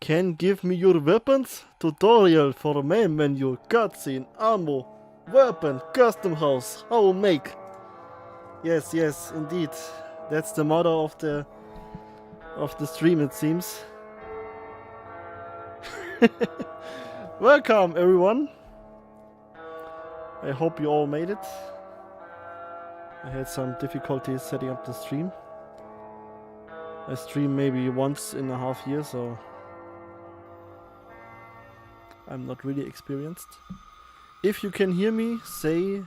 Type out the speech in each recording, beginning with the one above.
Can give me your weapons? Tutorial for main menu, cutscene, ammo, weapon, custom house, how make. Yes, yes, indeed. That's the motto of the stream, it seems. Welcome, everyone. I hope you all made it. I had some difficulties setting up the stream. I stream maybe once in a half year, so I'm not really experienced. If you can hear me, say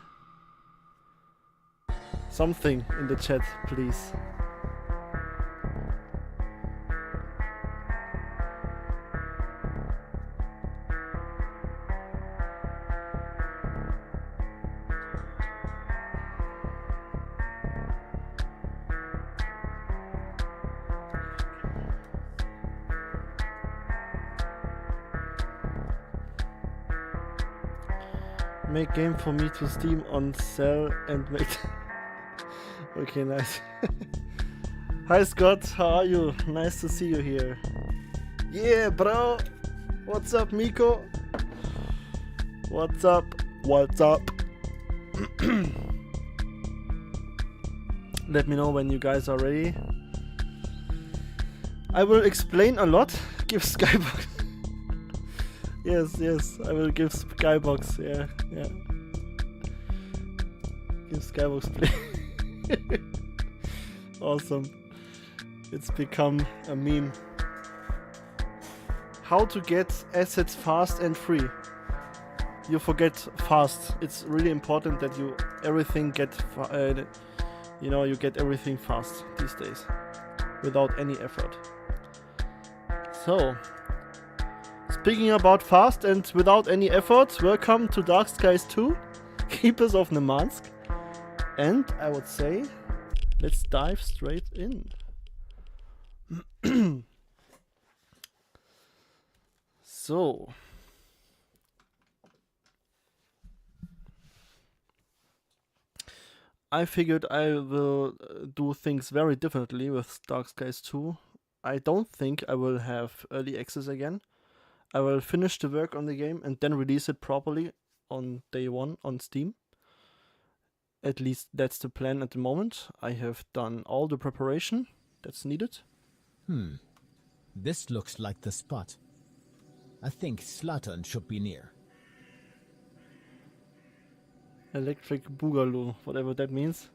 something in the chat, please. Make game for me to Steam on sell and make. Okay, nice. Hi Scott, how are you? Nice to see you here. Yeah, bro. What's up, Miko? What's up? What's up? Let me know when you guys are ready. I will explain a lot. Give Skybox. Yes, I will give Skybox. Yeah. Give Skybox play. Awesome. It's become a meme. How to get assets fast and free. You forget fast. It's really important that you everything get you get everything fast these days without any effort. So, speaking about fast and without any effort, welcome to Dark Skies 2, Keepers of Nemansk. And I would say, let's dive straight in. So, I figured I will do things very differently with Dark Skies 2. I don't think I will have early access again. I will finish the work on the game and then release it properly on day one on Steam. At least that's the plan at the moment. I have done all the preparation that's needed. This looks like the spot. I think Slattern should be near. Electric Boogaloo, whatever that means.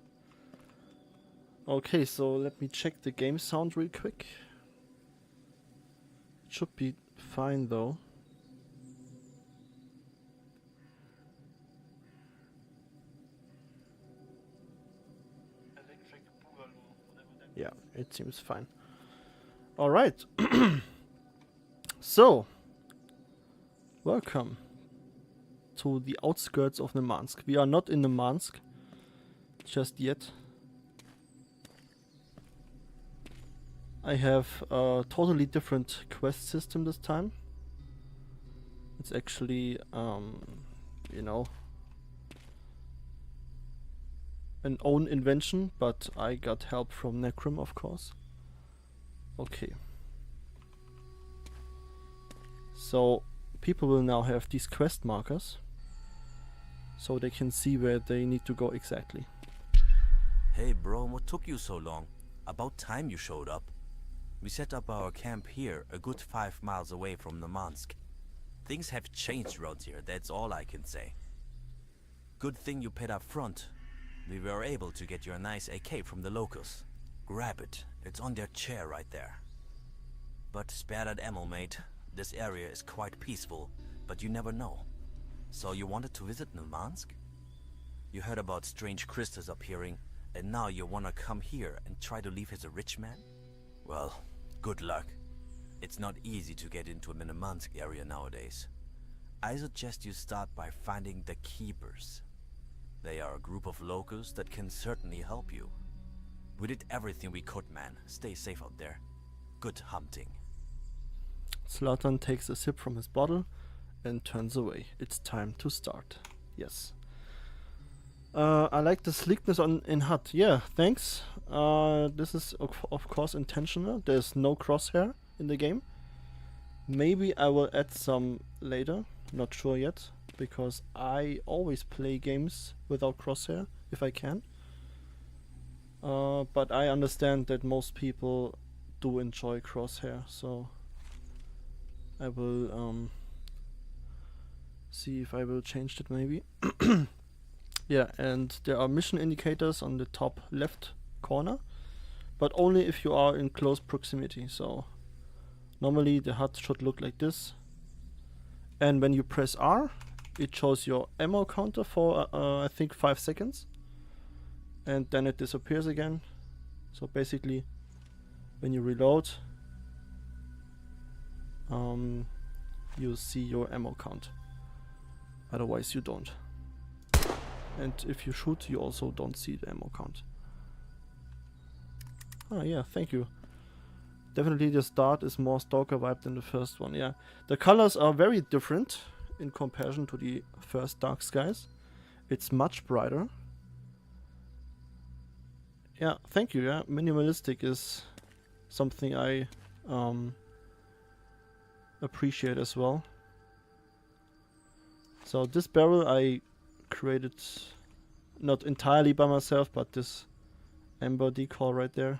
Okay, so let me check the game sound real quick. It should be fine though. Yeah, it seems fine. Alright. So, welcome to the outskirts of Nemansk. We are not in Nemansk just yet. I have a totally different quest system this time. It's actually, an own invention, but I got help from Necrom, of course. Okay. So, people will now have these quest markers, so they can see where they need to go exactly. Hey bro, what took you so long? About time you showed up. We set up our camp here, a good 5 miles away from Nemansk. Things have changed around here, that's all I can say. Good thing you paid up front. We were able to get you a nice AK from the locals. Grab it, it's on their chair right there. But spare that ammo, mate. This area is quite peaceful, but you never know. So you wanted to visit Nemansk? You heard about strange crystals appearing, and now you wanna come here and try to leave as a rich man? Well, good luck. It's not easy to get into the Nemansk area nowadays. I suggest you start by finding the Keepers. They are a group of locals that can certainly help you. We did everything we could, man. Stay safe out there. Good hunting. Slattern takes a sip from his bottle and turns away. It's time to start. Yes. I like the sleekness in HUD. Yeah, thanks. This is of course intentional. There's no crosshair in the game. Maybe I will add some later, not sure yet, because I always play games without crosshair if I can. But I understand that most people do enjoy crosshair, so I will see if I will change it maybe. Yeah, and there are mission indicators on the top left corner, but only if you are in close proximity. So normally the HUD should look like this, and when you press R it shows your ammo counter for I think 5 seconds, and then it disappears again. So basically when you reload, you see your ammo count, otherwise you don't. And if you shoot, you also don't see the ammo count. Ah yeah, thank you. Definitely the start is more stalker vibe than the first one. Yeah, the colors are very different in comparison to the first Dark Skies. It's much brighter. Yeah, thank you. Yeah, minimalistic is something I appreciate as well. So this barrel I created not entirely by myself, but this amber decal right there.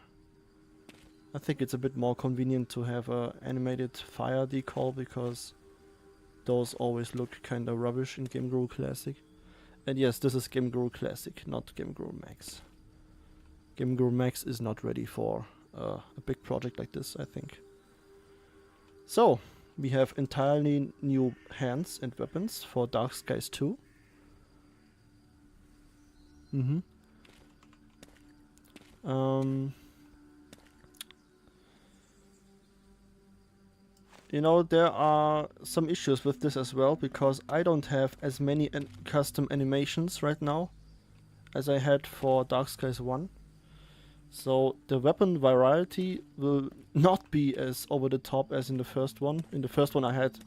I think it's a bit more convenient to have a animated fire decal, because those always look kinda rubbish in Game Guru Classic. And yes, this is Game Guru Classic, not Game Guru Max. Game Guru Max is not ready for a big project like this, I think. So, we have entirely new hands and weapons for Dark Skies 2. You know, there are some issues with this as well, because I don't have as many custom animations right now as I had for Dark Skies 1. So the weapon variety will not be as over the top as in the first one. In the first one I had,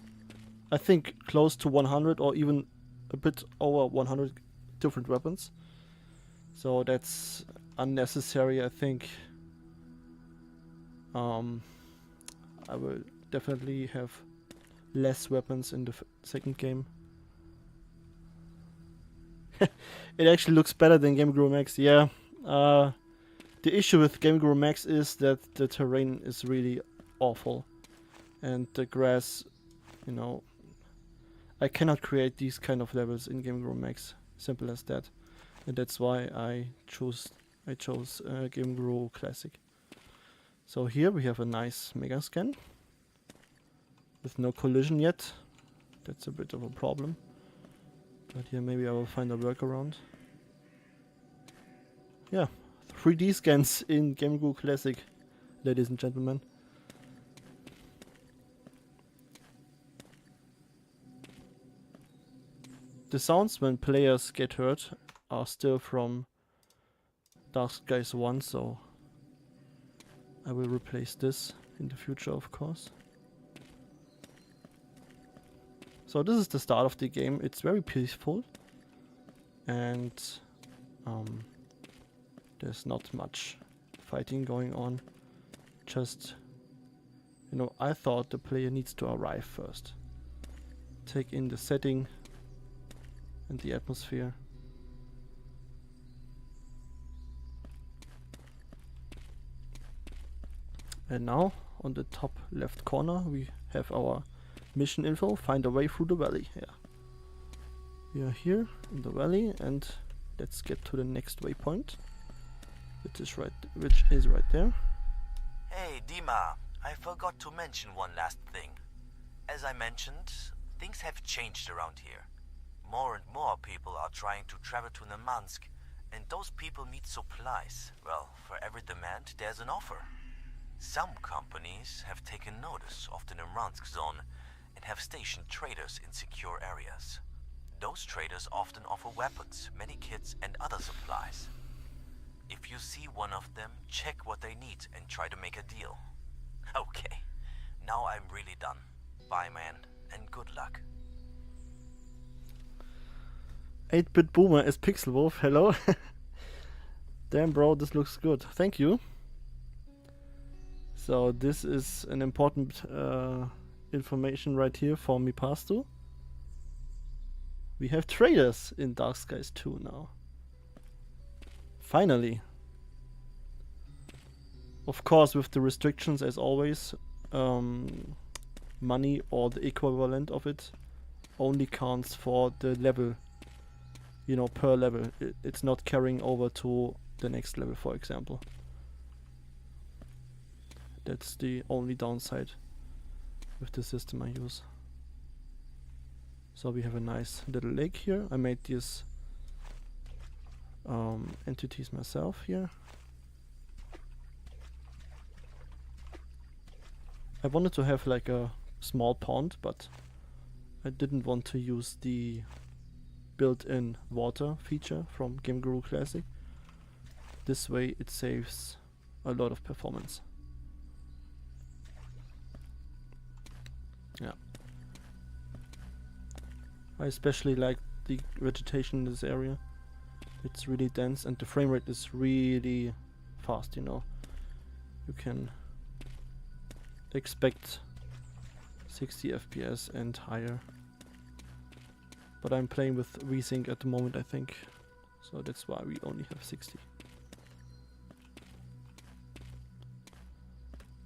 I think, close to 100 or even a bit over 100 different weapons. So that's unnecessary, I think. I will definitely have less weapons in the second game. It actually looks better than Game Guru Max, yeah. The issue with Game Guru Max is that the terrain is really awful. And the grass, you know, I cannot create these kind of levels in Game Guru Max. Simple as that. And that's why I chose Game Guru Classic. So here we have a nice mega scan with no collision yet. That's a bit of a problem. But here maybe I will find a workaround. Yeah, 3D scans in Game Guru Classic, ladies and gentlemen. The sounds when players get hurt are still from Dark Skies 1, so I will replace this in the future, of course. So this is the start of the game. It's very peaceful, and there's not much fighting going on. Just, you know, I thought the player needs to arrive first, take in the setting and the atmosphere. And now, on the top left corner, we have our mission info. Find a way through the valley. Yeah, we are here in the valley, and let's get to the next waypoint, which is right there. Hey, Dima, I forgot to mention one last thing. As I mentioned, things have changed around here. More and more people are trying to travel to Nemansk, and those people need supplies. Well, for every demand, there's an offer. Some companies have taken notice of the Nemansk zone and have stationed traders in secure areas. Those traders often offer weapons, medikits, and other supplies. If you see one of them, check what they need and try to make a deal. Okay, now I'm really done. Bye, man, and good luck. 8-bit Boomer as Pixel Wolf, hello. Damn bro, this looks good. Thank you. So this is an important information right here for me pass to. We have traders in Dark Skies 2 now. Finally. Of course, with the restrictions as always, money or the equivalent of it only counts for the level, you know, per level. It's not carrying over to the next level, for example. That's the only downside with the system I use. So we have a nice little lake here. I made these entities myself here. I wanted to have like a small pond, but I didn't want to use the built-in water feature from Game Guru Classic. This way it saves a lot of performance. Yeah. I especially like the vegetation in this area. It's really dense and the frame rate is really fast, you know. You can expect 60 FPS and higher. But I'm playing with VSync at the moment, I think. So that's why we only have 60.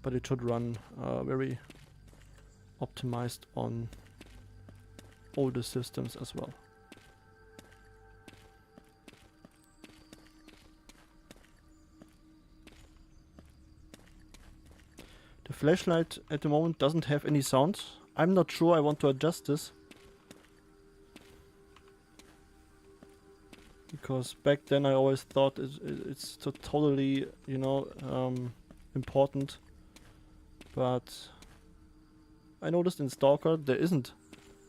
But it should run very optimized on older systems as well. The flashlight at the moment doesn't have any sound. I'm not sure I want to adjust this. Because back then I always thought it's so totally, you know, important. But I noticed in Stalker there isn't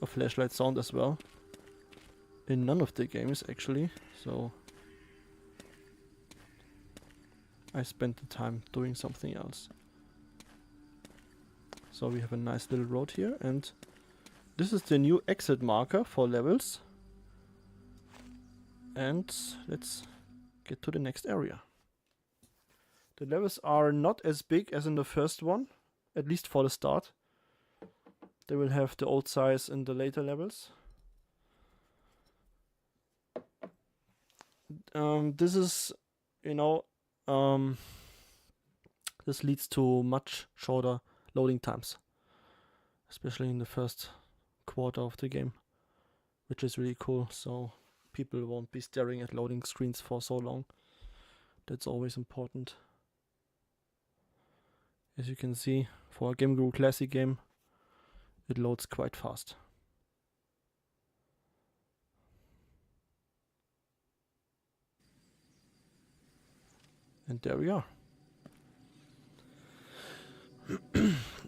a flashlight sound as well. In none of the games actually. So I spent the time doing something else. So we have a nice little road here, and this is the new exit marker for levels. And let's get to the next area. The levels are not as big as in the first one, at least for the start. They will have the old size in the later levels. This is, you know, this leads to much shorter loading times, especially in the first quarter of the game, which is really cool. So people won't be staring at loading screens for so long. That's always important. As you can see, for a Game Guru Classic game, it loads quite fast. And there we are.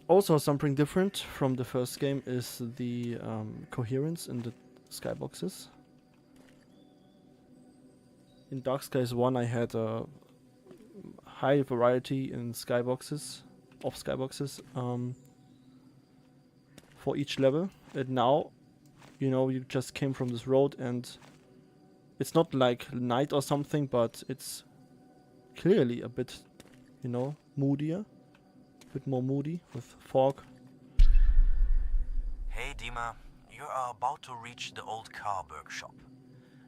Also something different from the first game is the coherence in the skyboxes. In Dark Skies 1 I had a high variety in skyboxes, for each level, and now, you know, you just came from this road and it's not like night or something, but it's clearly a bit, you know, moodier. Bit more moody with fog. Hey Dima, you are about to reach the old car workshop.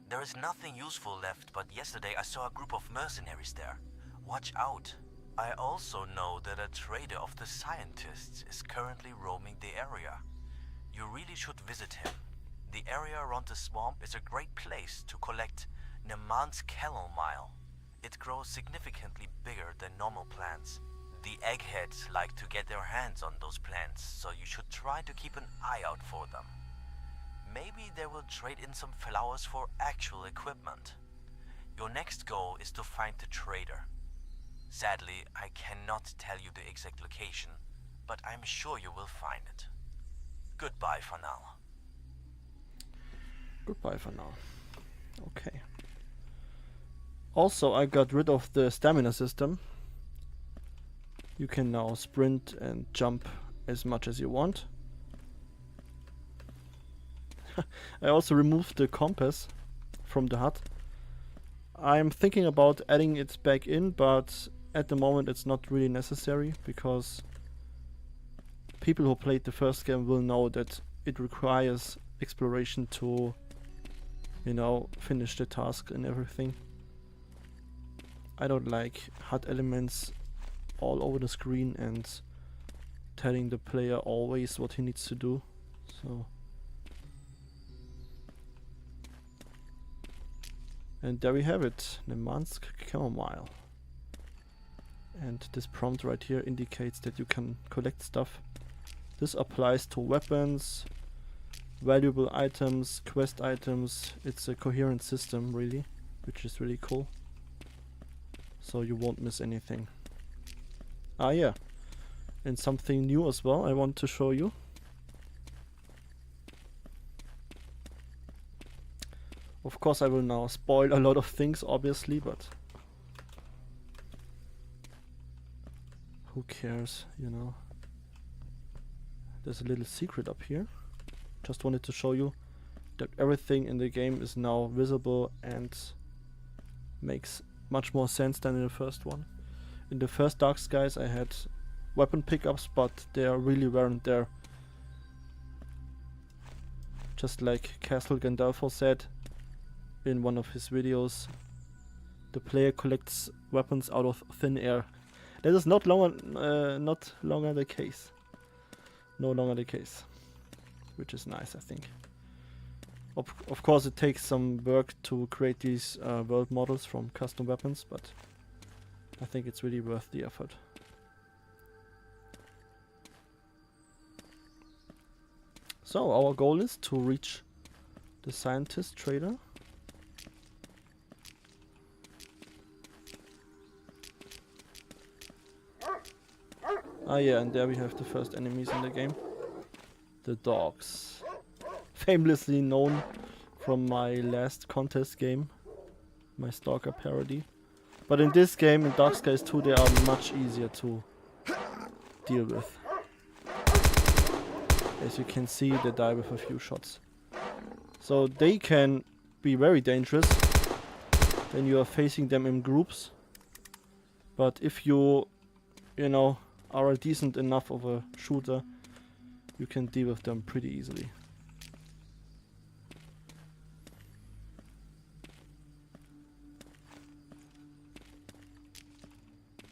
There is nothing useful left, but yesterday I saw a group of mercenaries there. Watch out. I also know that a trader of the scientists is currently roaming the area. You really should visit him. The area around the swamp is a great place to collect Neman's chamomile. It grows significantly bigger than normal plants. The eggheads like to get their hands on those plants, so you should try to keep an eye out for them. Maybe they will trade in some flowers for actual equipment. Your next goal is to find the trader. Sadly, I cannot tell you the exact location, but I'm sure you will find it. Goodbye for now. Goodbye for now. Okay. Also, I got rid of the stamina system. You can now sprint and jump as much as you want. I also removed the compass from the HUD. I'm thinking about adding it back in, but at the moment it's not really necessary because people who played the first game will know that it requires exploration to, you know, finish the task and everything. I don't like HUD elements all over the screen and telling the player always what he needs to do. So, and there we have it, Nemansk Chamomile. And this prompt right here indicates that you can collect stuff. This applies to weapons, valuable items, quest items. It's a coherent system really, which is really cool. So you won't miss anything. Ah yeah, and something new as well I want to show you. Of course I will now spoil a lot of things obviously, but who cares, you know. There's a little secret up here. Just wanted to show you that everything in the game is now visible and makes much more sense than in the first one. In the first Dark Skies I had weapon pickups, but they really weren't there. Just like Castle Gandalfo said in one of his videos, the player collects weapons out of thin air. That is not longer the case. No longer the case, which is nice, I think. Of course, it takes some work to create these world models from custom weapons, but I think it's really worth the effort. So our goal is to reach the scientist trader. Ah yeah, and there we have the first enemies in the game. The dogs. Famously known from my last contest game, my Stalker parody. But in this game, in Dark Skies 2, they are much easier to deal with. As you can see, they die with a few shots. So they can be very dangerous when you are facing them in groups. But if you know, are a decent enough of a shooter, you can deal with them pretty easily.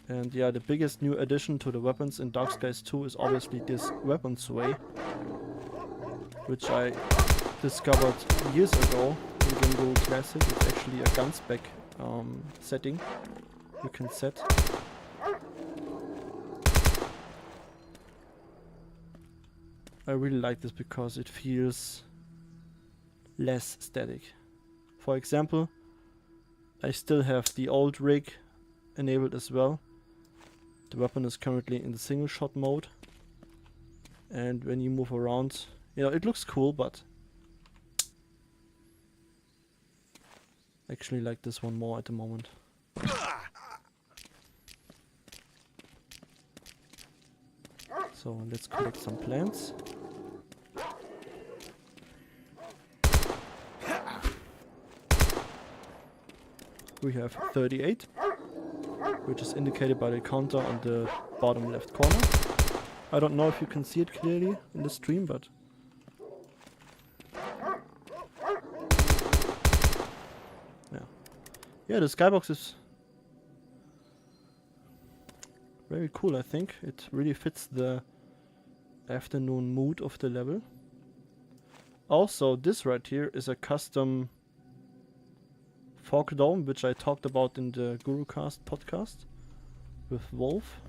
And yeah, the biggest new addition to the weapons in Dark Skies 2 is obviously this weapon sway, which I discovered years ago in Game Guru Classic. It's actually a gun spec setting you can set. I really like this because it feels less static. For example, I still have the old rig enabled as well. The weapon is currently in the single shot mode, and when you move around, you know, it looks cool, but I actually like this one more at the moment. So let's collect some plants. We have 38, which is indicated by the counter on the bottom left corner. I don't know if you can see it clearly in the stream, but yeah, the skybox is very cool, I think. It really fits the afternoon mood of the level. Also, this right here is a custom fog dome, which I talked about in the GuruCast podcast with Wolf.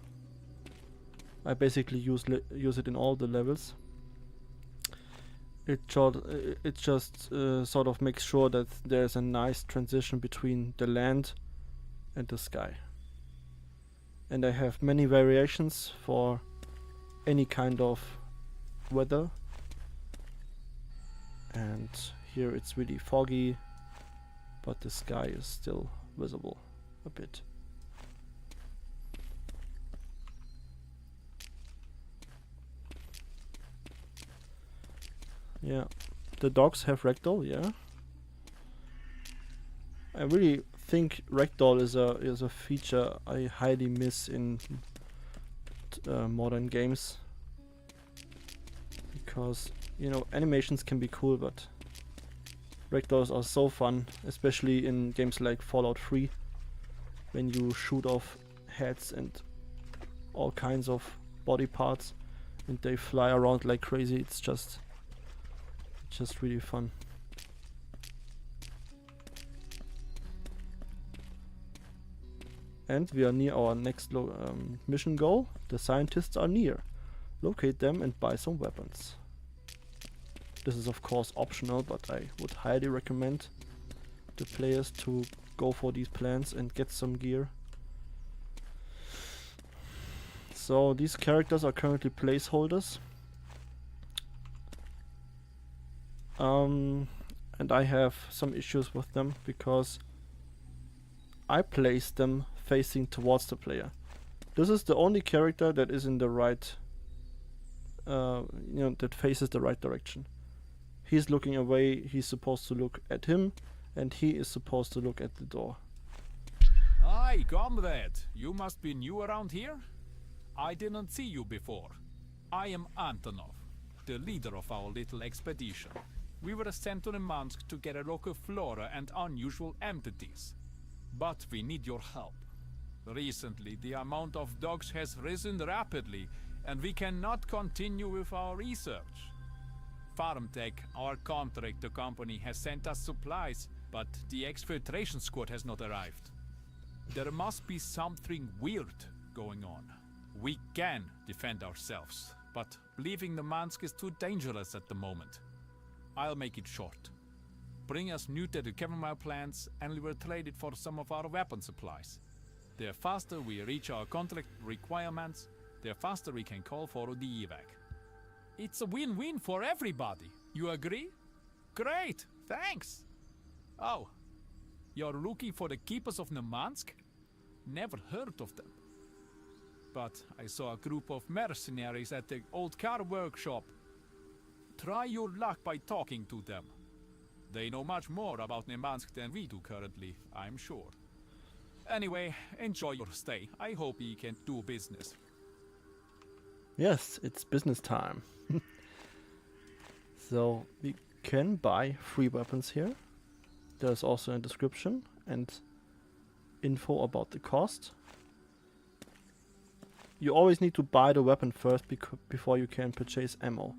I basically use it in all the levels. It just sort of makes sure that there's a nice transition between the land and the sky. And I have many variations for any kind of weather. And here it's really foggy, but the sky is still visible a bit. Yeah, the dogs have ragdoll, yeah. I really think ragdoll is a feature I highly miss in modern games. because, you know, animations can be cool, but ragdolls are so fun, especially in games like Fallout 3, when you shoot off heads and all kinds of body parts and they fly around like crazy. It's just really fun. And we are near our next mission goal. The scientists are near. Locate them and buy some weapons. This is of course optional, but I would highly recommend the players to go for these plans and get some gear. So these characters are currently placeholders. And I have some issues with them because I placed them facing towards the player. This is the only character that is in the right, that faces the right direction. He's looking away, he's supposed to look at him, and he is supposed to look at the door. Hi, comrade. You must be new around here? I didn't see you before. I am Antonov, the leader of our little expedition. We were sent to Nemansk to get a local flora and unusual entities. But we need your help. Recently, the amount of dogs has risen rapidly, and we cannot continue with our research. FarmTech, our contractor company, has sent us supplies, but the exfiltration squad has not arrived. There must be something weird going on. We can defend ourselves, but leaving Nemansk is too dangerous at the moment. I'll make it short. Bring us mutated chamomile plants and we will trade it for some of our weapon supplies. The faster we reach our contract requirements, the faster we can call for the evac. It's a win-win for everybody. You agree? Great, thanks. Oh, you're looking for the keepers of Nemansk? Never heard of them. But I saw a group of mercenaries at the old car workshop. Try your luck by talking to them. They know much more about Nemansk than we do currently, I'm sure. Anyway, enjoy your stay. I hope you can do business. Yes, it's business time. So we can buy free weapons here. There's also a description and info about the cost. You always need to buy the weapon first before you can purchase ammo.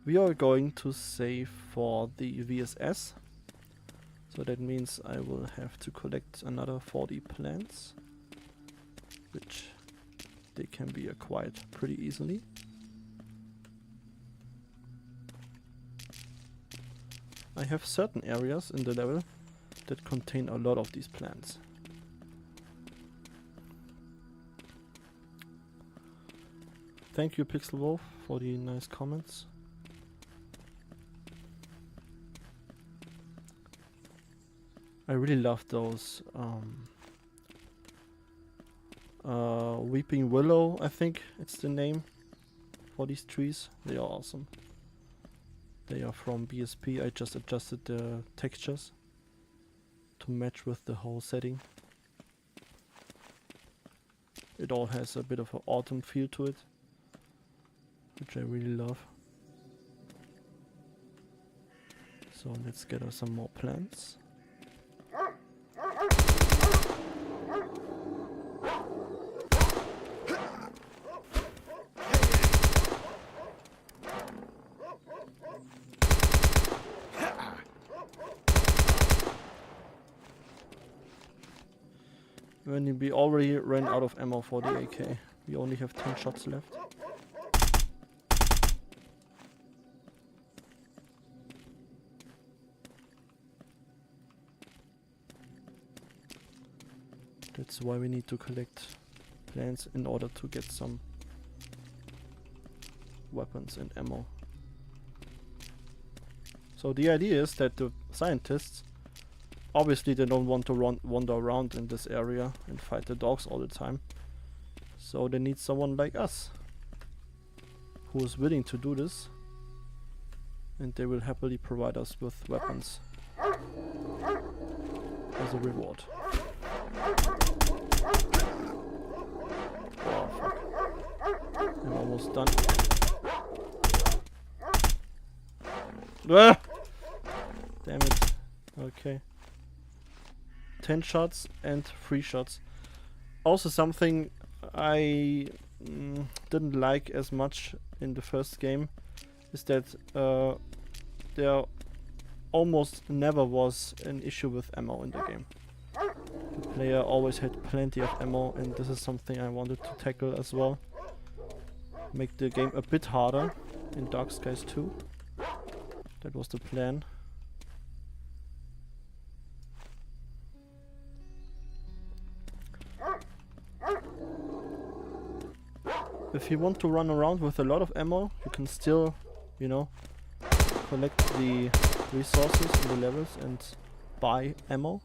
We are going to save for the VSS. So that means I will have to collect another 40 plants, which they can be acquired pretty easily. I have certain areas in the level that contain a lot of these plants. Thank you, Pixel Wolf, for the nice comments. I really love those Weeping Willow, I think it's the name for these trees. They are awesome. They are from BSP. I just adjusted the textures to match with the whole setting. It all has a bit of an autumn feel to it, which I really love. So let's get us some more plants. When we already ran out of ammo for the AK. We only have 10 shots left. That's why we need to collect plants in order to get some weapons and ammo. So the idea is that the scientists, obviously they don't want to wander around in this area and fight the dogs all the time. So they need someone like us who is willing to do this, and they will happily provide us with weapons as a reward. Oh fuck. I'm almost done. Ah! Damn it. Okay. 10 shots and 3 shots. Also something I didn't like as much in the first game is that there almost never was an issue with ammo in the game. The player always had plenty of ammo, and this is something I wanted to tackle as well. Make the game a bit harder in Dark Skies 2. That was the plan. If you want to run around with a lot of ammo, you can still, you know, collect the resources in the levels and buy ammo.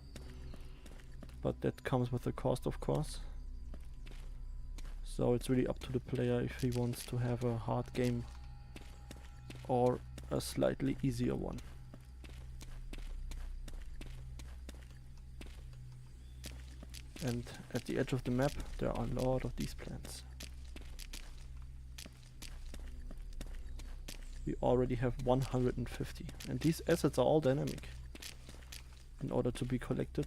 But that comes with a cost, of course. So it's really up to the player if he wants to have a hard game or a slightly easier one. And at the edge of the map there are a lot of these plants. We already have 150, and these assets are all dynamic in order to be collected.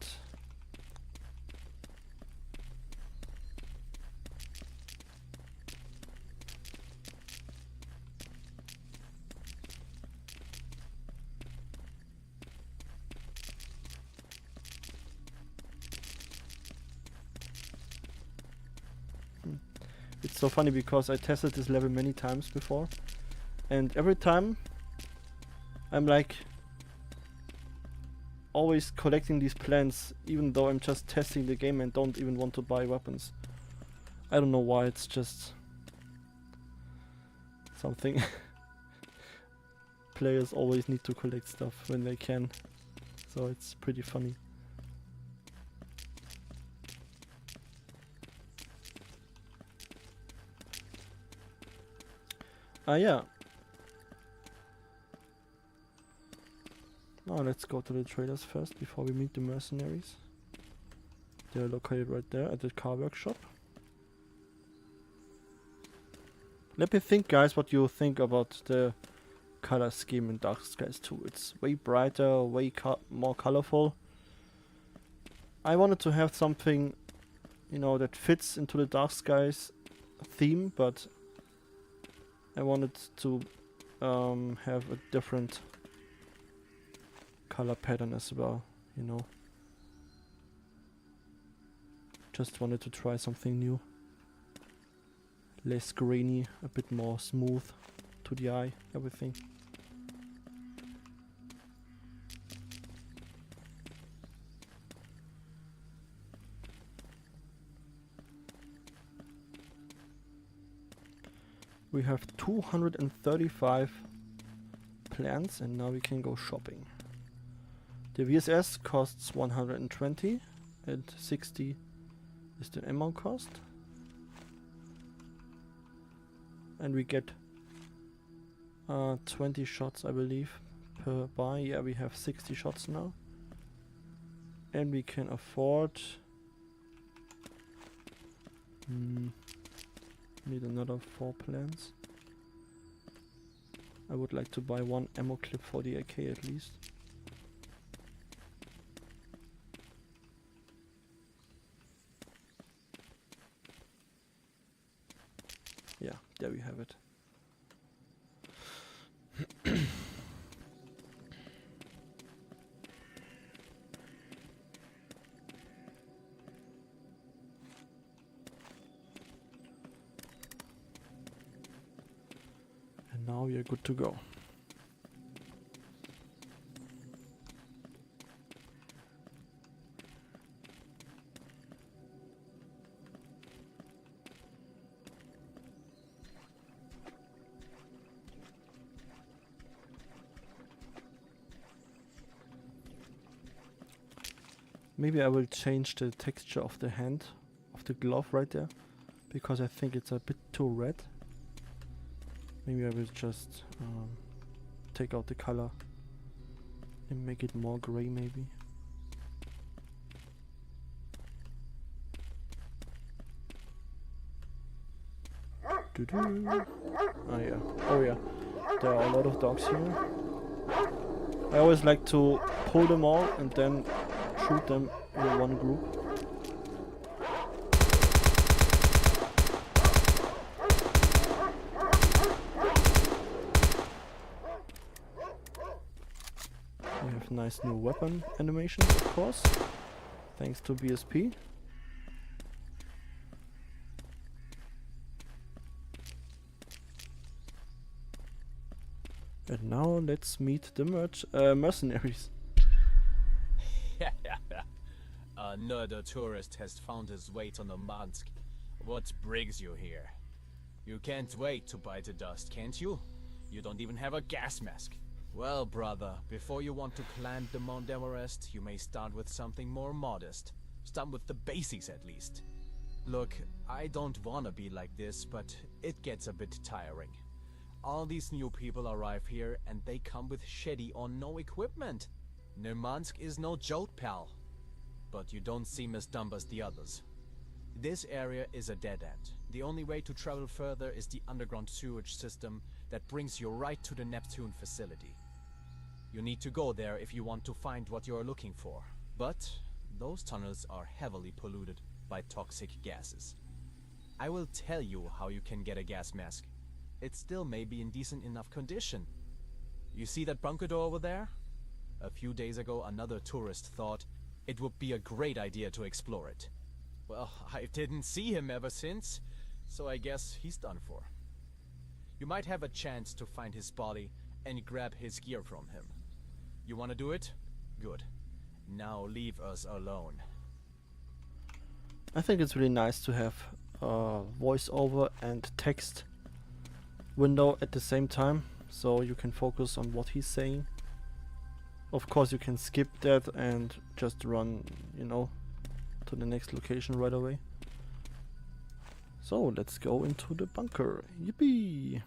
It's so funny because I tested this level many times before, and every time I'm like always collecting these plants, even though I'm just testing the game and don't even want to buy weapons. I don't know why, it's just something. Players always need to collect stuff when they can, so it's pretty funny. Yeah. Now let's go to the traders first before we meet the mercenaries. They're located right there at the car workshop. Let me think, guys, what you think about the color scheme in Dark Skies 2. It's way brighter, way more colorful. I wanted to have something, you know, that fits into the Dark Skies theme, but I wanted to have a different color pattern as well, you know. Just wanted to try something new. Less grainy, a bit more smooth to the eye, everything. We have 235 plants and now we can go shopping. The VSS costs 120 and 60 is the ammo cost. And we get 20 shots, I believe, per buy. Yeah, we have 60 shots now. And we can afford... need another 4 plants. I would like to buy 1 ammo clip for the AK at least. Yeah, there we have it. And now we are good to go. Maybe I will change the texture of the hand, of the glove right there, because I think it's a bit too red. Maybe I will just take out the color and make it more gray maybe. Oh yeah, oh yeah, there are a lot of dogs here. I always like to pull them all and then shoot them in one group. We have nice new weapon animations, of course, thanks to BSP. And now let's meet the mercenaries. Another tourist has found his way to Murmansk. What brings you here? You can't wait to bite the dust, can't you? You don't even have a gas mask. Well, brother, before you want to climb the Mount Everest, you may start with something more modest. Start with the basics at least. Look, I don't wanna be like this, but it gets a bit tiring. All these new people arrive here and they come with shitty or no equipment. Murmansk is no joke, pal. But you don't seem as dumb as the others. This area is a dead end. The only way to travel further is the underground sewage system that brings you right to the Neptune facility. You need to go there if you want to find what you are looking for. But those tunnels are heavily polluted by toxic gases. I will tell you how you can get a gas mask. It still may be in decent enough condition. You see that bunker door over there? A few days ago, another tourist thought it would be a great idea to explore it. Well, I didn't see him ever since, so I guess he's done for. You might have a chance to find his body and grab his gear from him. You wanna do it? Good. Now leave us alone. I think it's really nice to have voiceover and text window at the same time, so you can focus on what he's saying. Of course you can skip that and just run, you know, to the next location right away. So let's go into the bunker. Yippee!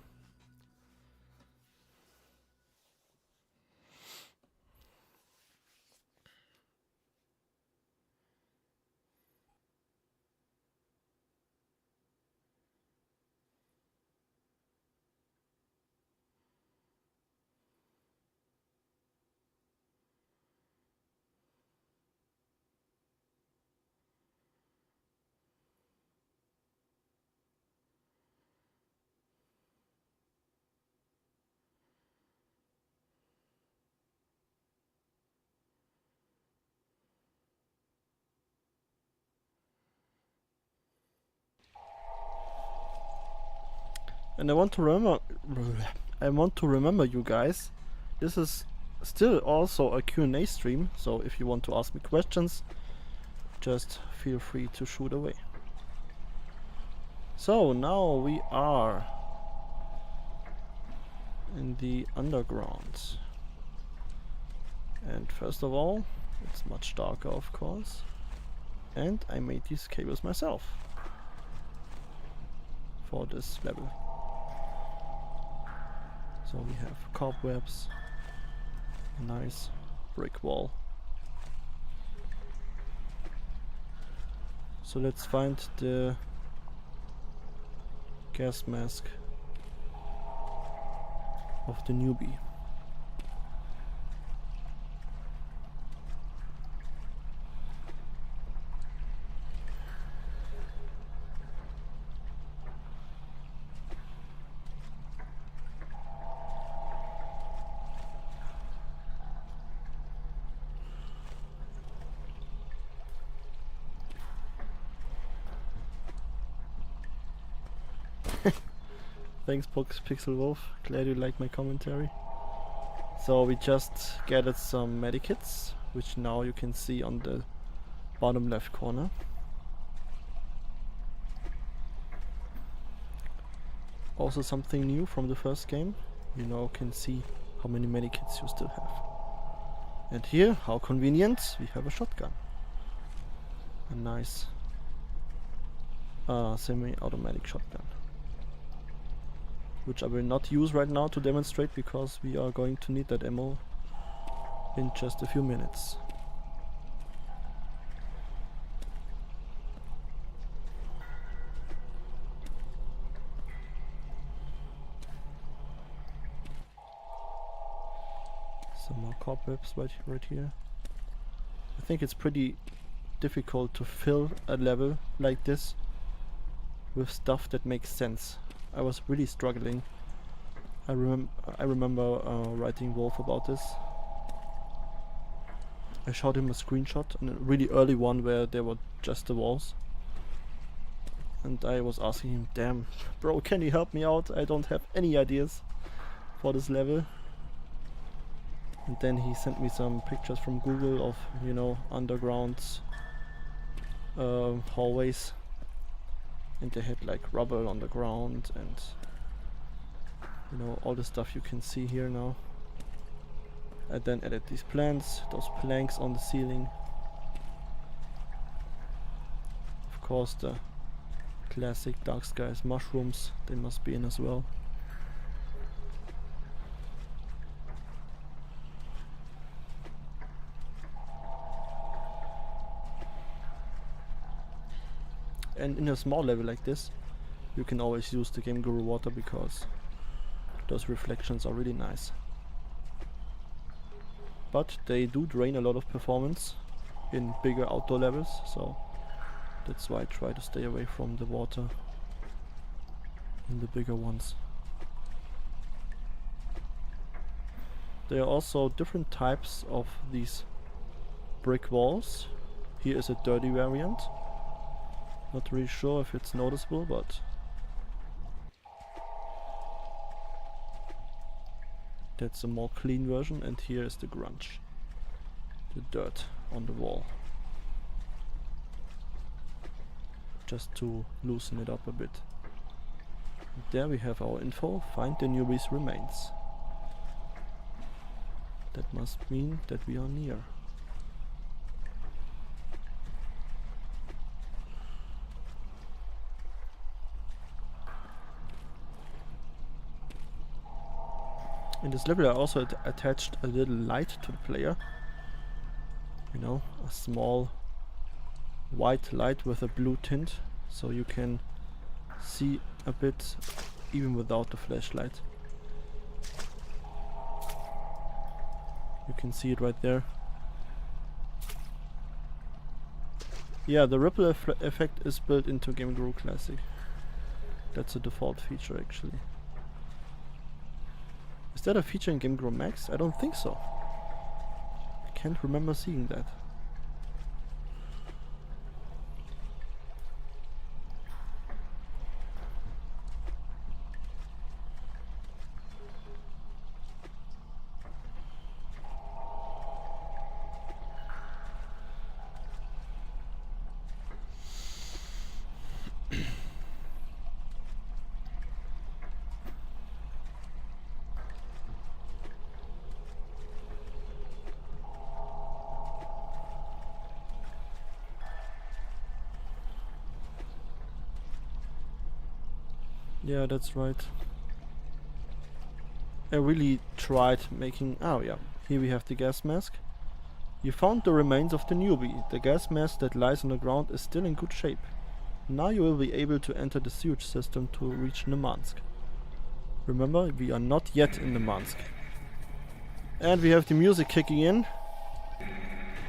And I want to remember you guys, this is still also a Q&A stream, so if you want to ask me questions, just feel free to shoot away. So now we are in the underground. And first of all, it's much darker, of course. And I made these cables myself for this level. So we have cobwebs, a nice brick wall. So let's find the gas mask of the newbie. Thanks Pixel Wolf, glad you like my commentary. So we just gathered some medikits, which now you can see on the bottom left corner. Also something new from the first game, you now can see how many medikits you still have. And here, how convenient, we have a shotgun. A nice semi-automatic shotgun, which I will not use right now to demonstrate because we are going to need that ammo in just a few minutes. Some more cobwebs right here. I think it's pretty difficult to fill a level like this with stuff that makes sense. I was really struggling. I remember writing Wolf about this. I showed him a screenshot, and a really early one where there were just the walls. And I was asking him, damn, bro, can you help me out? I don't have any ideas for this level. And then he sent me some pictures from Google of, you know, underground hallways. And they had like rubble on the ground and, you know, all the stuff you can see here now. I then added these plants, those planks on the ceiling. Of course the classic dark skies mushrooms, they must be in as well. And in a small level like this, you can always use the Game Guru water because those reflections are really nice. But they do drain a lot of performance in bigger outdoor levels, so that's why I try to stay away from the water in the bigger ones. There are also different types of these brick walls. Here is a dirty variant. Not really sure if it's noticeable, but that's a more clean version, and here is the grunge. The dirt on the wall. Just to loosen it up a bit. And there we have our info, find the newbie's remains. That must mean that we are near. In this level I also attached a little light to the player. You know, a small white light with a blue tint, so you can see a bit even without the flashlight. You can see it right there. Yeah, the ripple effect is built into Game Guru Classic. That's a default feature actually. Is that a feature in Game Guru Max? I don't think so. I can't remember seeing that. Yeah, that's right. I really tried making... Oh yeah, here we have the gas mask. You found the remains of the newbie. The gas mask that lies on the ground is still in good shape. Now you will be able to enter the sewage system to reach Nemansk. Remember, we are not yet in Nemansk. And we have the music kicking in.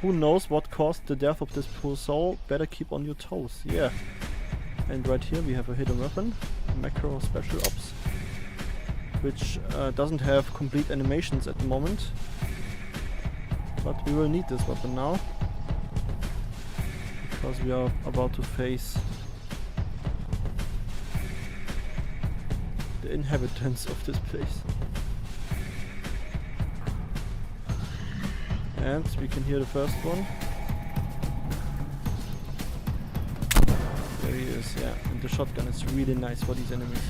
Who knows what caused the death of this poor soul? Better keep on your toes. Yeah. And right here we have a hidden weapon, Macro Special Ops, which doesn't have complete animations at the moment, but we will need this weapon now, because we are about to face the inhabitants of this place. And we can hear the first one. There he is, yeah. And the shotgun is really nice for these enemies.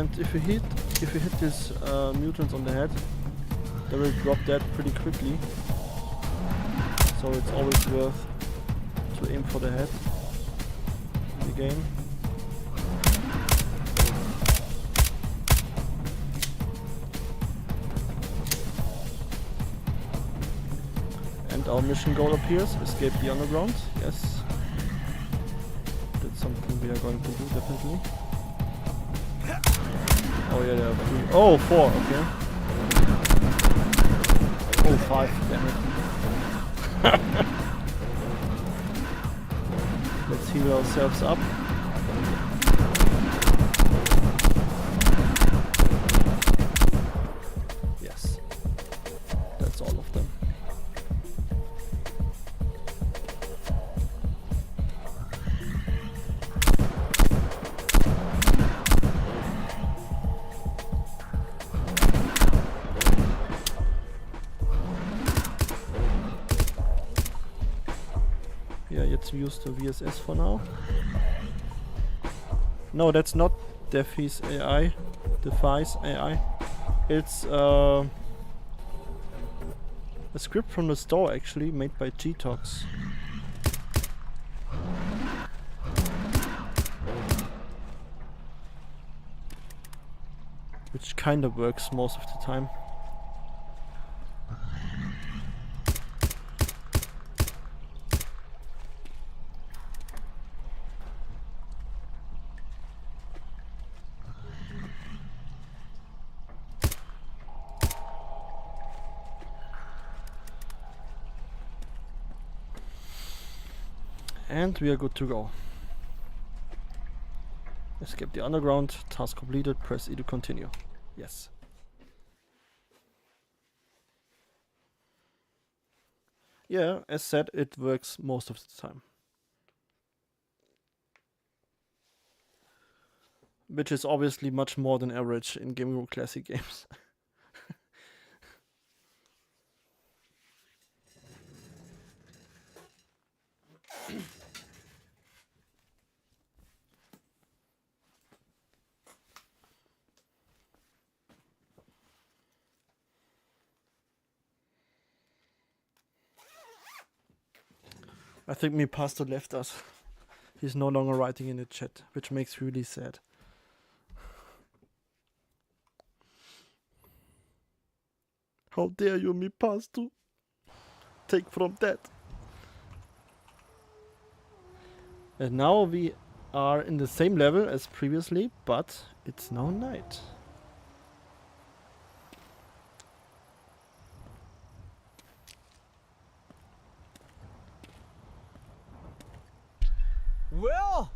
And if you hit these mutants on the head, they will drop dead pretty quickly. So it's always worth to aim for the head in the game. And our mission goal appears: escape the underground. Yes, that's something we are going to do definitely. Oh yeah, there are 3. Oh, 4, okay. Oh, 5, damn it. Let's heal ourselves up. Yes. That's all of them. Yeah, let's use the VSS for now. No, that's not Defi's AI. Defi's AI. It's a script from the store actually, made by G-Tox. Which kinda works most of the time. And we are good to go. Escape the underground, task completed, press E to continue. Yes. Yeah, as said, it works most of the time. Which is obviously much more than average in Game Room Classic games. I think my pastor left us. He's no longer writing in the chat, which makes me really sad. How dare you, me pastor? Take from that. And now we are in the same level as previously, but it's now night. Well,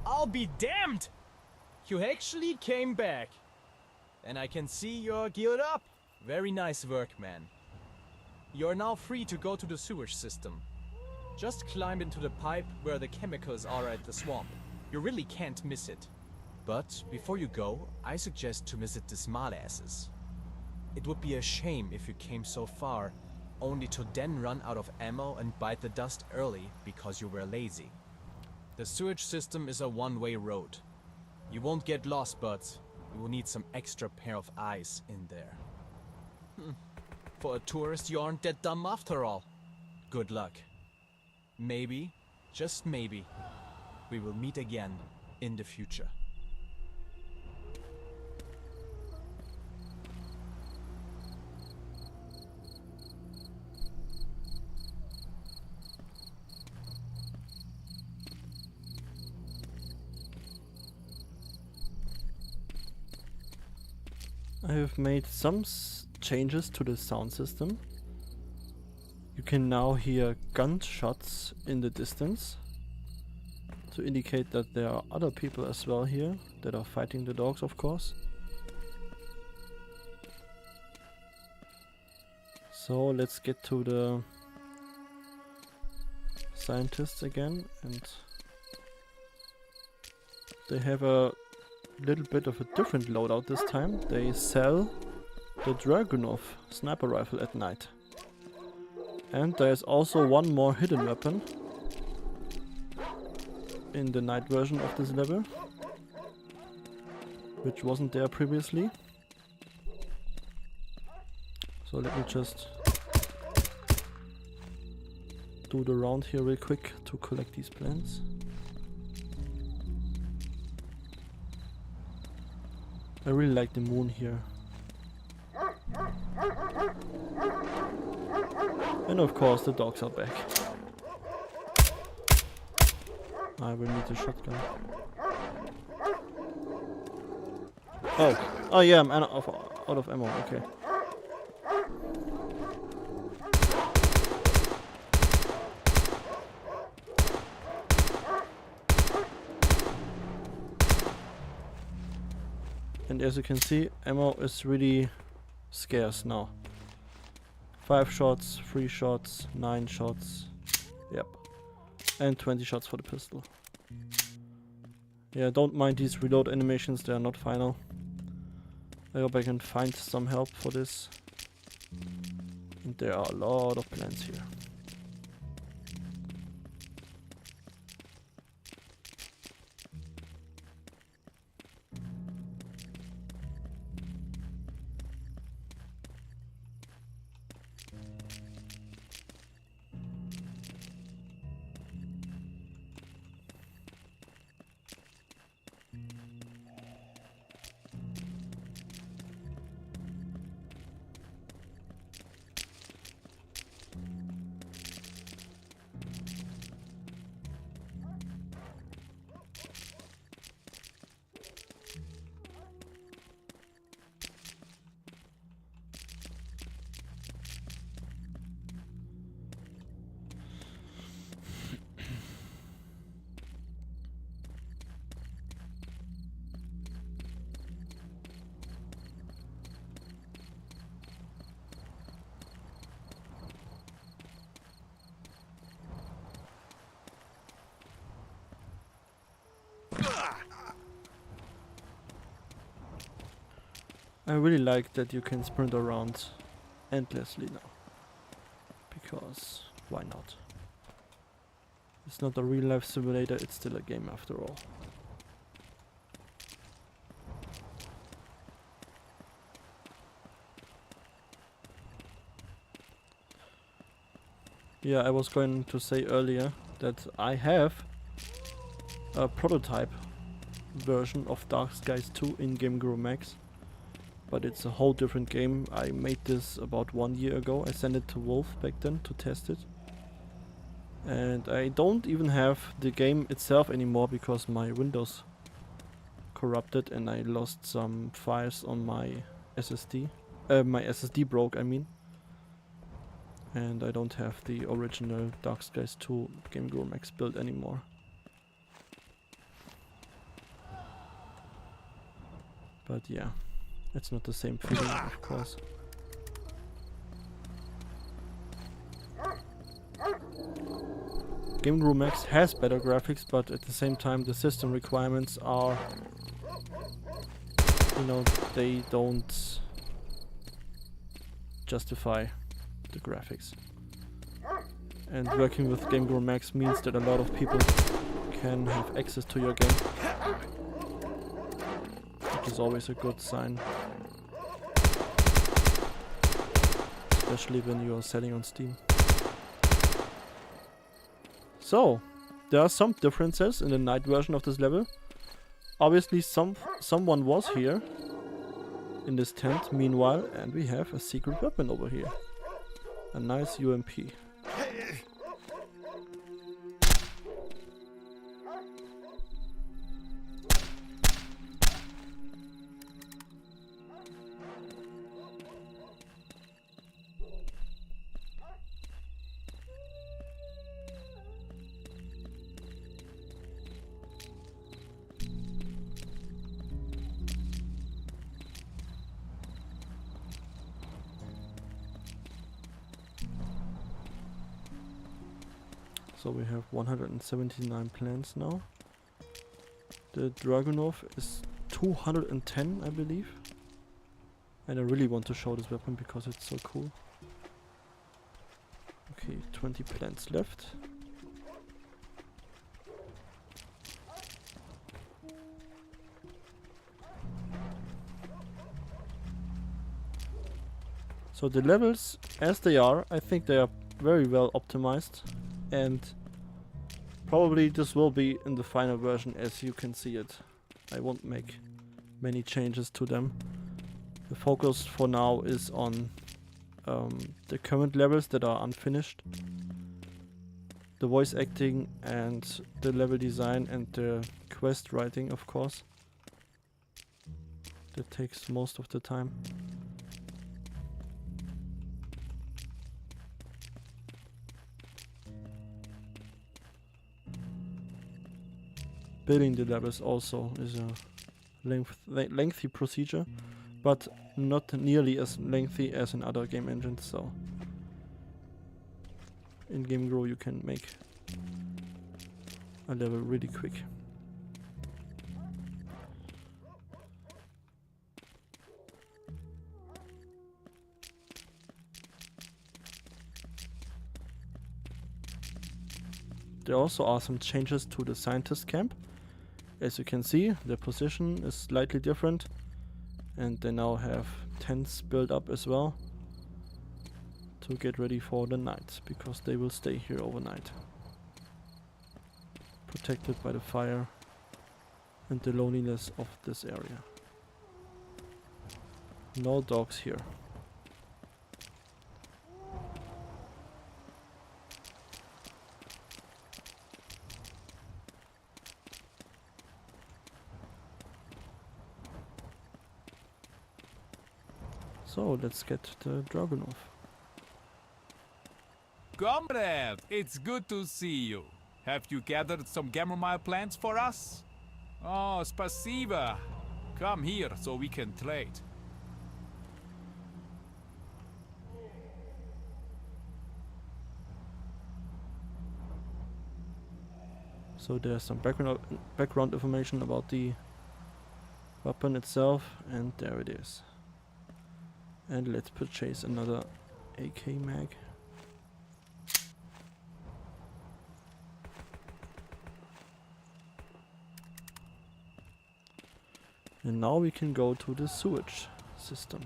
I'll be damned! You actually came back. And I can see you're geared up. Very nice work, man. You're now free to go to the sewage system. Just climb into the pipe where the chemicals are at the swamp. You really can't miss it. But before you go, I suggest to visit the smartasses. It would be a shame if you came so far, only to then run out of ammo and bite the dust early because you were lazy. The sewage system is a one-way road. You won't get lost, but you will need some extra pair of eyes in there. For a tourist, you aren't that dumb after all. Good luck. Maybe, just maybe, we will meet again in the future. I have made some changes to the sound system. You can now hear gunshots in the distance to indicate that there are other people as well here that are fighting the dogs, of course. So let's get to the scientists again, and they have a little bit of a different loadout this time. They sell the Dragunov sniper rifle at night. And there is also one more hidden weapon in the night version of this level, which wasn't there previously. So let me just do the round here real quick to collect these plants. I really like the moon here. And of course the dogs are back. I will need a shotgun. Oh yeah, I'm out of ammo, okay. And as you can see, ammo is really scarce now. 5 shots, 3 shots, 9 shots, yep. And 20 shots for the pistol. Yeah, don't mind these reload animations, they are not final. I hope I can find some help for this. And there are a lot of plants here. I really like that you can sprint around endlessly now. Because why not? It's not a real life simulator, it's still a game after all. Yeah, I was going to say earlier that I have a prototype version of Dark Skies 2 in Game Guru Max. But it's a whole different game. I made this about 1 year ago. I sent it to Wolf back then to test it. And I don't even have the game itself anymore because my Windows corrupted and I lost some files on my SSD. My SSD broke, I mean. And I don't have the original Dark Skies 2 Game Guru Max build anymore. But yeah. It's not the same feeling, of course. Game Guru Max has better graphics, but at the same time the system requirements are, you know, they don't justify the graphics. And working with Game Guru Max means that a lot of people can have access to your game. Which is always a good sign. Especially when you are selling on Steam. So, there are some differences in the night version of this level. Obviously someone was here in this tent meanwhile, and we have a secret weapon over here. A nice UMP. So we have 179 plants now. The Dragunov is 210, I believe. And I really want to show this weapon because it's so cool. Okay, 20 plants left. So the levels, as they are, I think they are very well optimized, and probably this will be in the final version as you can see it. I won't make many changes to them. The focus for now is on the current levels that are unfinished, the voice acting and the level design and the quest writing, of course. That takes most of the time. Building the levels also is a lengthy procedure, but not nearly as lengthy as in other game engines, so in Game Grow you can make a level really quick. There also are some changes to the scientist camp. As you can see, their position is slightly different, and they now have tents built up as well to get ready for the night, because they will stay here overnight, protected by the fire and the loneliness of this area. No dogs here. So let's get the Dragunov. Comrade, it's good to see you. Have you gathered some chamomile plants for us? Oh, spasiba. Come here so we can trade. So there's some background information about the weapon itself, and there it is. And let's purchase another AK mag. And now we can go to the sewage system.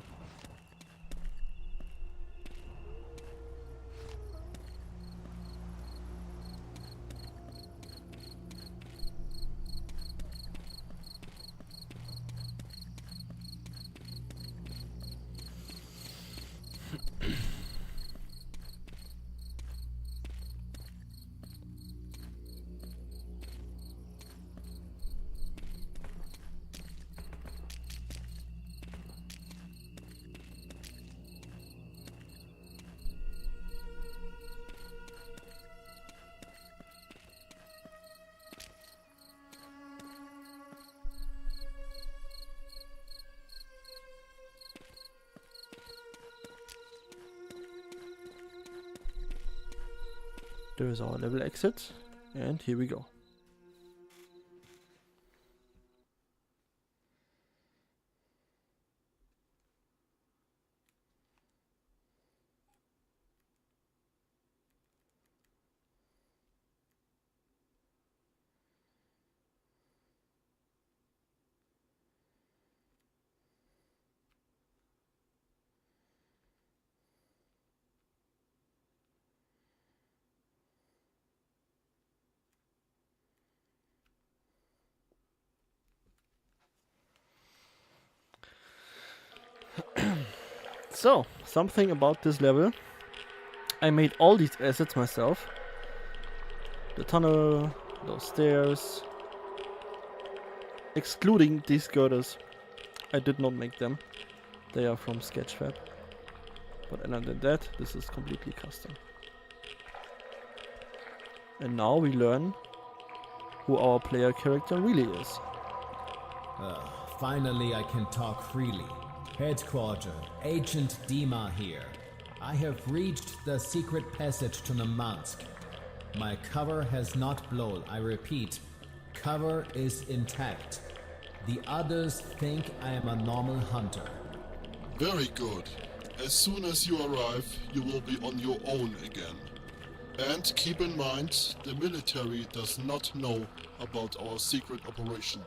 There is our level exit, and here we go. So, something about this level. I made all these assets myself. The tunnel, those stairs. Excluding these girders. I did not make them. They are from Sketchfab. But other than that, this is completely custom. And now we learn who our player character really is. Finally I can talk freely. Headquarter, Agent Dima here. I have reached the secret passage to Namansk. My cover has not blown, I repeat. Cover is intact. The others think I am a normal hunter. Very good. As soon as you arrive, you will be on your own again. And keep in mind, the military does not know about our secret operation.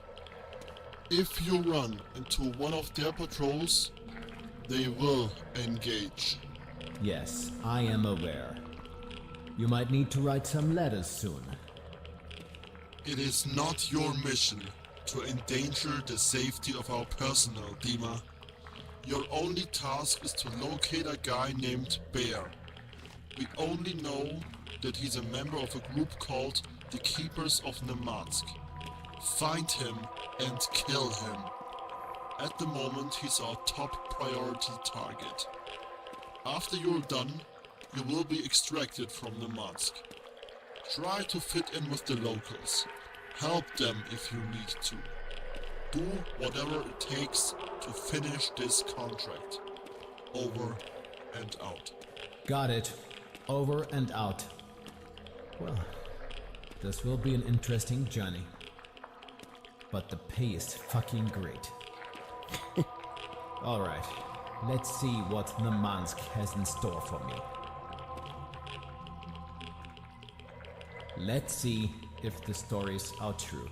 If you run into one of their patrols, They will engage. Yes, I am aware. You might need to write some letters soon. It is not your mission to endanger the safety of our personnel, Dima. Your only task is to locate a guy named Bear. We only know that he's a member of a group called the Keepers of Nemansk. Find him and kill him. At the moment, he's our top priority target. After you're done, you will be extracted from Nemansk. Try to fit in with the locals. Help them if you need to. Do whatever it takes to finish this contract. Over and out. Got it. Over and out. Well, this will be an interesting journey. But the pay is fucking great. Alright, let's see what Nemansk has in store for me. Let's see if the stories are true.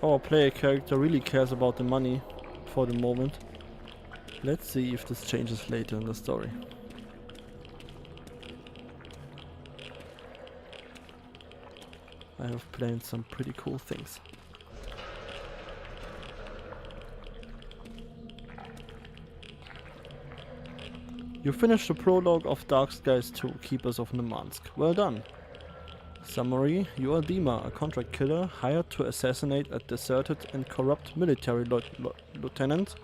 Our player character really cares about the money for the moment. Let's see if this changes later in the story. I have planned some pretty cool things. You finished the prologue of Dark Skies 2, Keepers of Nemansk. Well done. Summary: you are Dima, a contract killer hired to assassinate a deserted and corrupt military lieutenant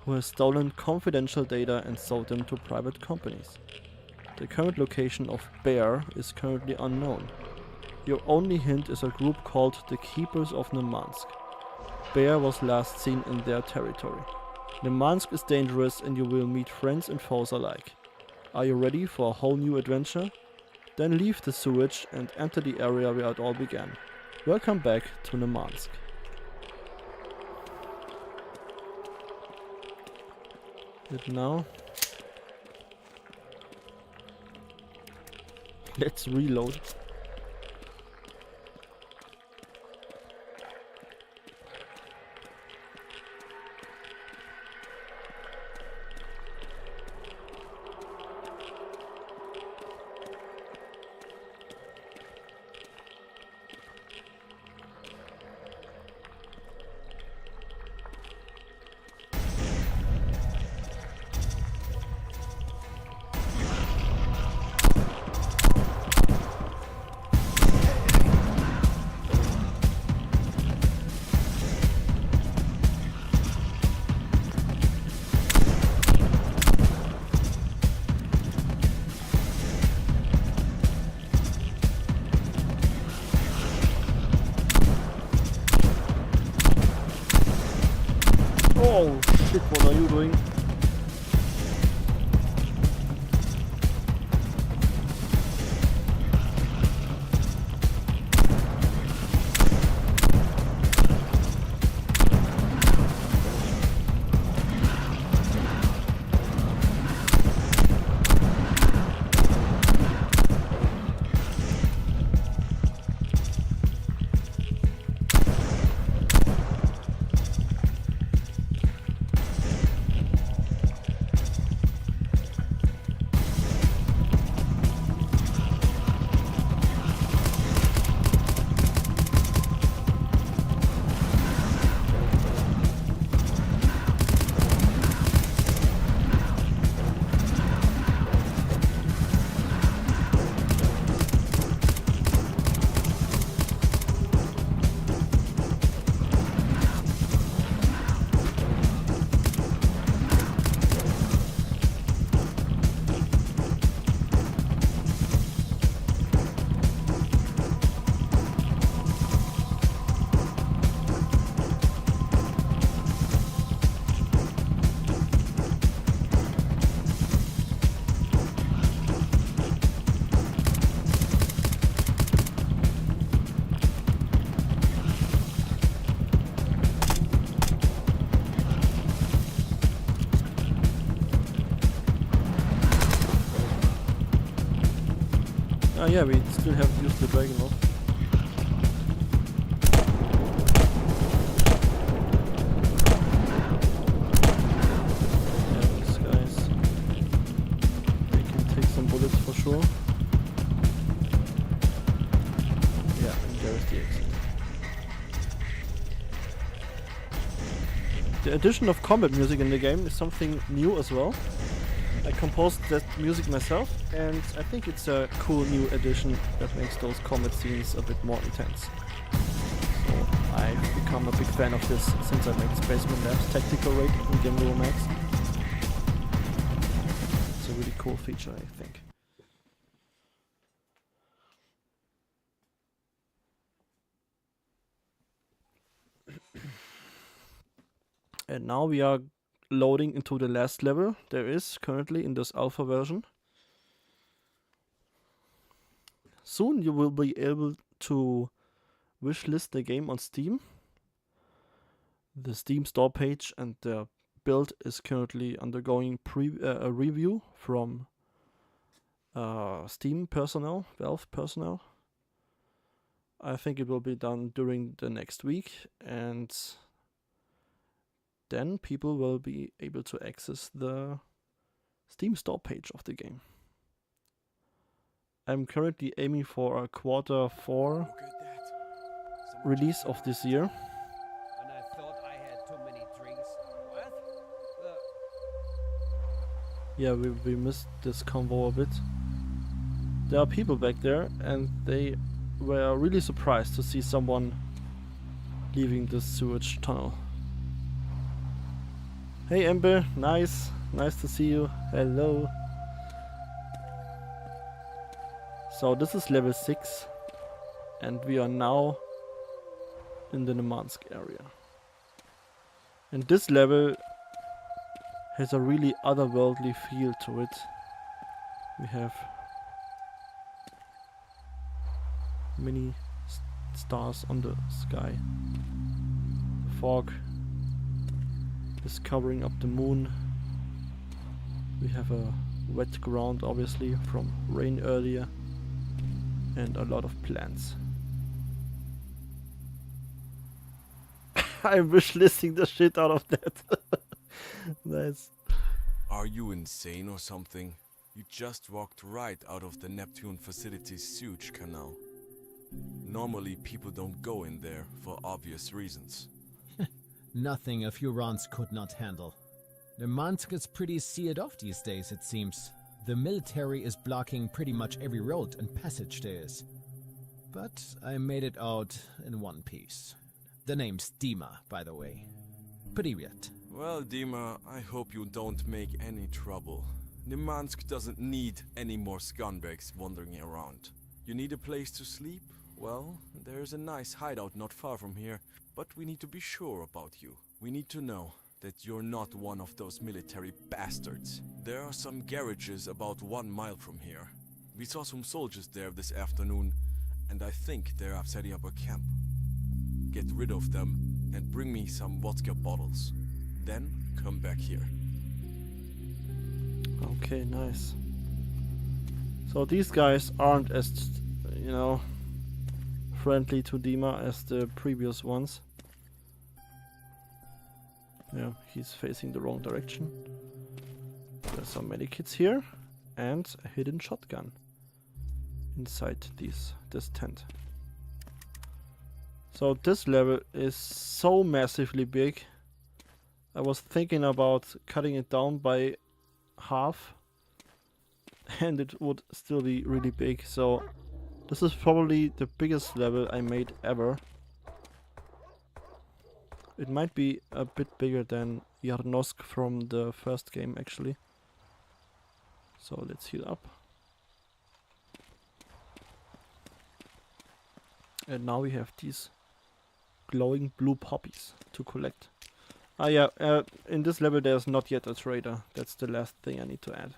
who has stolen confidential data and sold them to private companies. The current location of Bear is currently unknown. Your only hint is a group called the Keepers of Nemansk. Bear was last seen in their territory. Nemansk is dangerous and you will meet friends and foes alike. Are you ready for a whole new adventure? Then leave the sewage and enter the area where it all began. Welcome back to Nemansk. And now, let's reload. Oh shit, what are you doing? Ah yeah, we still haven't used the dragon off. The addition of combat music in the game is something new as well. I composed that music myself, and I think it's a cool new addition that makes those combat scenes a bit more intense. So I've become a big fan of this since I made Spaceman Labs Tactical Raid in Game Rail Max. It's a really cool feature, I think. And now we are loading into the last level there is currently in this alpha version. Soon you will be able to wishlist the game on Steam. The Steam store page and the build is currently undergoing a review from Steam personnel, Valve personnel. I think it will be done during the next week, and then people will be able to access the Steam store page of the game. I'm currently aiming for a Q4 release of this year. And I thought I had too many drinks. What? Yeah, we missed this convo a bit. There are people back there, and they were really surprised to see someone leaving this sewage tunnel. Hey Ember, nice to see you. Hello. So this is level 6, and we are now in the Nemansk area. And this level has a really otherworldly feel to it. We have many stars on the sky. The fog is covering up the moon. We have a wet ground, obviously, from rain earlier, and a lot of plants. I'm wishlisting the shit out of that. Nice. Are you insane or something? You just walked right out of the Neptune facility's sewage canal. Normally people don't go in there for obvious reasons. Nothing a few rounds could not handle. Nemansk is pretty sealed off these days, it seems. The military is blocking pretty much every road and passage there is. But I made it out in one piece. The name's Dima, by the way. Привет. Well, Dima, I hope you don't make any trouble. Nemansk doesn't need any more scumbags wandering around. You need a place to sleep? Well, there's a nice hideout not far from here, but we need to be sure about you. We need to know that you're not one of those military bastards. There are some garages about 1 mile from here. We saw some soldiers there this afternoon, and I think they're setting up a camp. Get rid of them and bring me some vodka bottles. Then come back here. Okay, nice. So these guys aren't as, you know, friendly to Dima as the previous ones. Yeah, he's facing the wrong direction. There's some medikits here and a hidden shotgun inside this tent. So this level is so massively big. I was thinking about cutting it down by half, and it would still be really big. So this is probably the biggest level I made ever. It might be a bit bigger than Yarnosk from the first game, actually. So let's heal up. And now we have these glowing blue poppies to collect. Ah yeah, in this level there's not yet a trader. That's the last thing I need to add.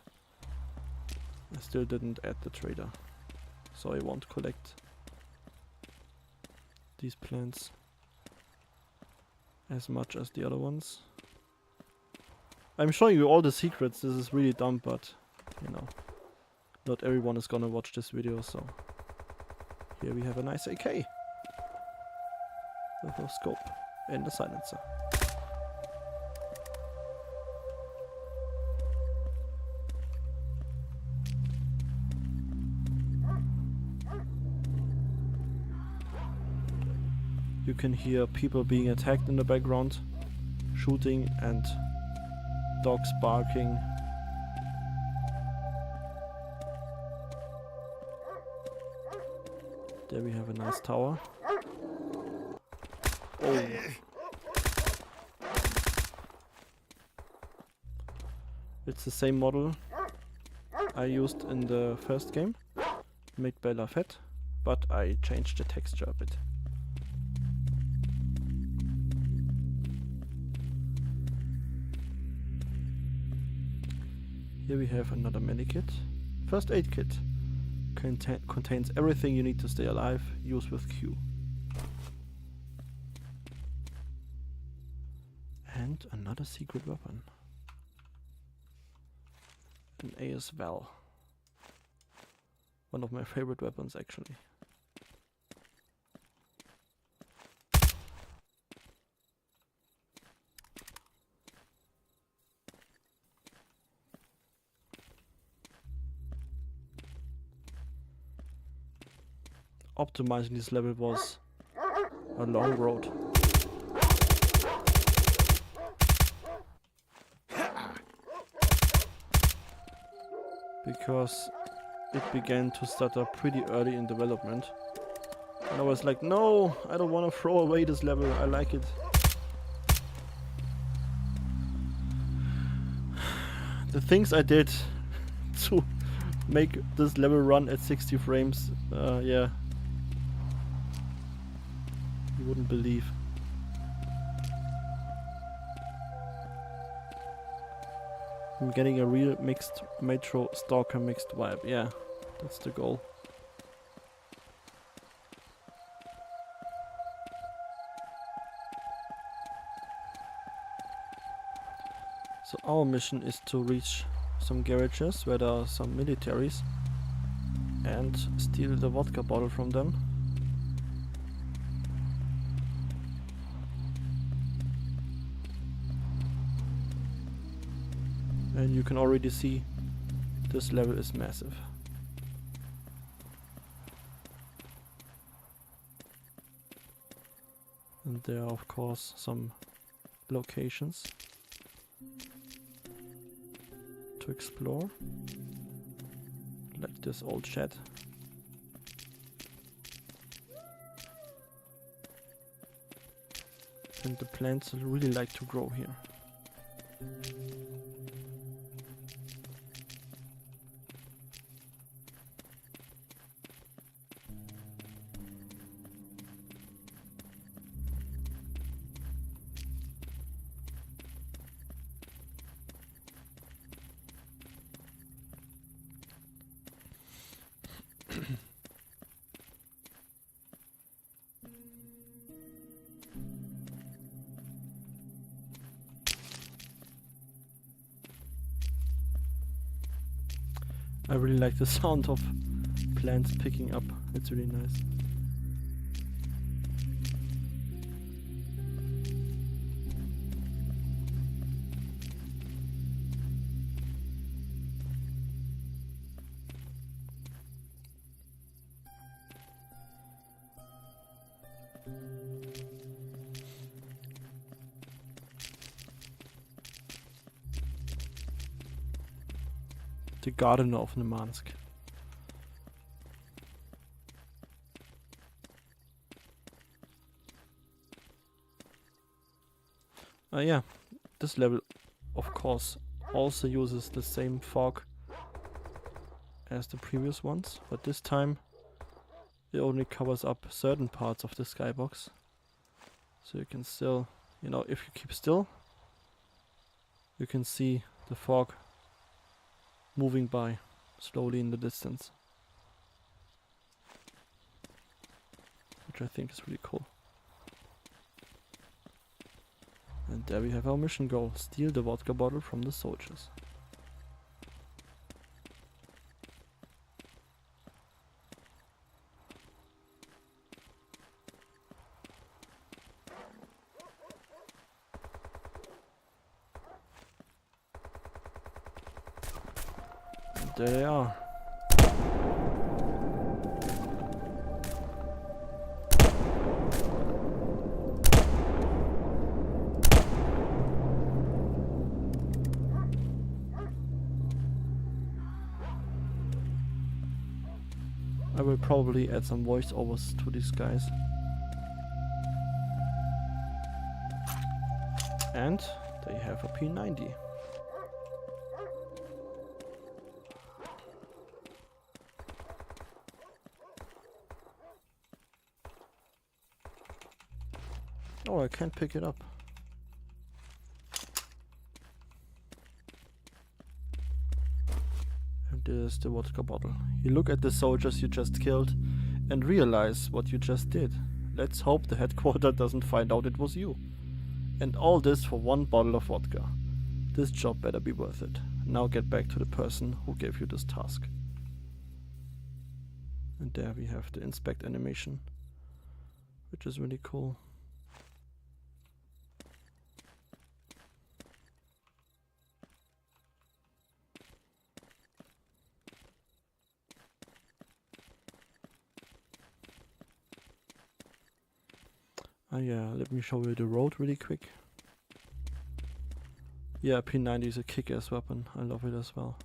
I still didn't add the trader, so I won't collect these plants as much as the other ones. I'm showing you all the secrets. This is really dumb, but you know, not everyone is gonna watch this video, so here we have a nice AK with a scope and a silencer. You can hear people being attacked in the background, shooting and dogs barking. There we have a nice tower. Oh. It's the same model I used in the first game, made by Lafette, but I changed the texture a bit. Here we have another medikit. First aid kit. Contains everything you need to stay alive. Use with Q. And another secret weapon. An AS Val. One of my favorite weapons, actually. Optimizing this level was a long road. Because it began to stutter pretty early in development. And I was like, no, I don't want to throw away this level, I like it. The things I did to make this level run at 60 frames, yeah. You wouldn't believe. I'm getting a real mixed Metro Stalker mixed vibe, yeah, that's the goal. So our mission is to reach some garages where there are some militaries and steal the vodka bottle from them. And you can already see this level is massive. And there are of course some locations to explore, like this old shed. And the plants really like to grow here. I really like the sound of plants picking up, it's really nice. The Gardener of Nemansk. Yeah, this level of course also uses the same fog as the previous ones, but this time it only covers up certain parts of the skybox. So you can still, you know, if you keep still, you can see the fog moving by slowly in the distance, which I think is really cool. And there we have our mission goal: steal the vodka bottle from the soldiers. And there they are. will probably add some voiceovers to these guys. And they have a P90. Oh, I can't pick it up. And there's the vodka bottle. You look at the soldiers you just killed and realize what you just did. Let's hope the headquarters doesn't find out it was you. And all this for one bottle of vodka. This job better be worth it. Now get back to the person who gave you this task. And there we have the inspect animation, which is really cool. Yeah, let me show you the road really quick. Yeah, P90 is a kick-ass weapon. I love it as well.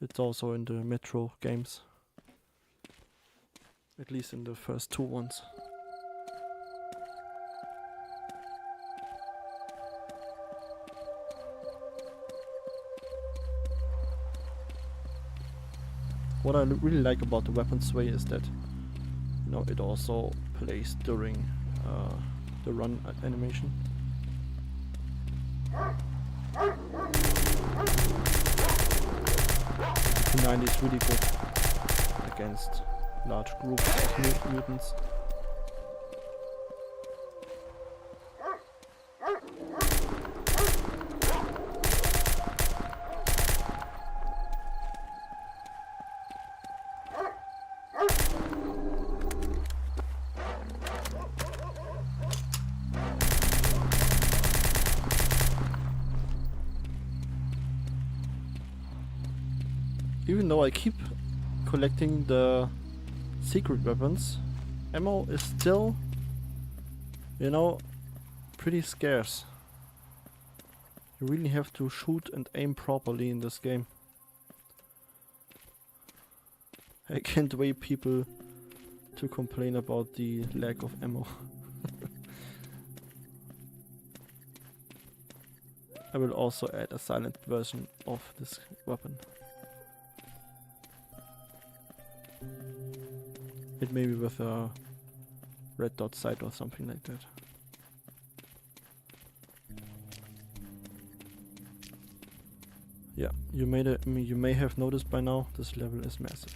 It's also in the Metro games. At least in the first 2 ones. What I really like about the weapon sway is that, you know, it also plays during the run animation. The P90 is really good against large groups of mutants. Even though I keep collecting the secret weapons, ammo is still, you know, pretty scarce. You really have to shoot and aim properly in this game. I can't wait people to complain about the lack of ammo. I will also add a silent version of this weapon. It may be with a red dot sight or something like that. Yeah, you may have noticed by now this level is massive.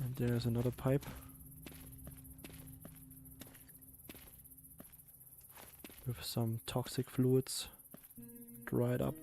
And there's another pipe with some toxic fluids dried up.